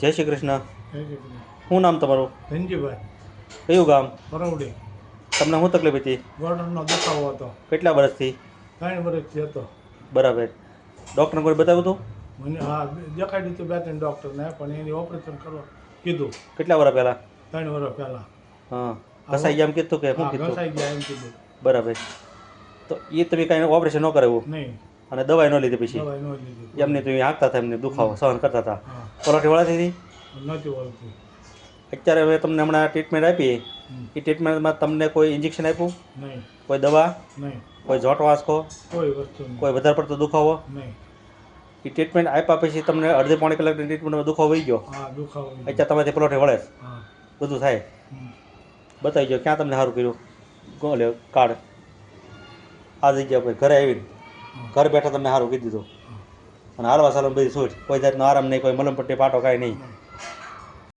જય શ્રી કૃષ્ણ. જય શ્રી કૃષ્ણ. શું નામ તમારું? ધનજીભાઈ કયું ગામ? પરવડી. તમને શું તકલીફ હતી? ગોળનો દુખાવો હતો. કેટલા વર્ષથી? 3 વર્ષથી હતો. બરાબર. ડૉક્ટરને કોઈ બતાવ્યું હતું? મને દેખાડી દીધું 2-3 ડૉક્ટરને, પણ એની ઓપરેશન કરવા કીધું. કેટલા વર્ષ પહેલાં? 3 વર્ષ પહેલાં. હા. ઘસાઈ ગયા એમ કીધું કે શું કીધું? ઘસાઈ ગયા એમ કીધું. બરાબર. તો એ તમે કાંઈ ઓપરેશન ન કરાવ્યું નહીં. અને દવાઈ ન લીધી પછી? દવાઈ ન લીધી. એમને તમે હાંકતા હતા, એમને દુખાવો સહન કરતા હતા. હા. પલોઠી વળાતી હતી? નથી વળતી. અત્યારે હવે તમને હમણાં ટ્રીટમેન્ટ આપી, એ ટ્રીટમેન્ટમાં તમને કોઈ ઇન્જેક્શન આપ્યું? નહીં. કોઈ દવા? નહીં. કોઈ જોટ વાંસકો? કોઈ વસ્તુ નહીં. કોઈ વધારે પડતો દુખાવો? નહીં. એ ટ્રીટમેન્ટ આપ્યા પછી તમને અડધી પોણી કલાકની ટ્રીટમેન્ટમાં દુખાવો વહી ગયો? હા, દુખાવો. અત્યારે તમારે પલોઠે વળે હા. બધું થાય? હમ. બતાવી ગયો ક્યાં તમને સારું કર્યું? લે કાર્ડ આ જગ્યા પર ઘરે આવીને ઘર બેઠા તમને સારું કીધું દીધું. અને હાલવા સાલવા બધી છૂટ, કોઈ જાતનો આરામ નહીં, કોઈ મલમ પટ્ટી પાટો કાંઈ નહીં.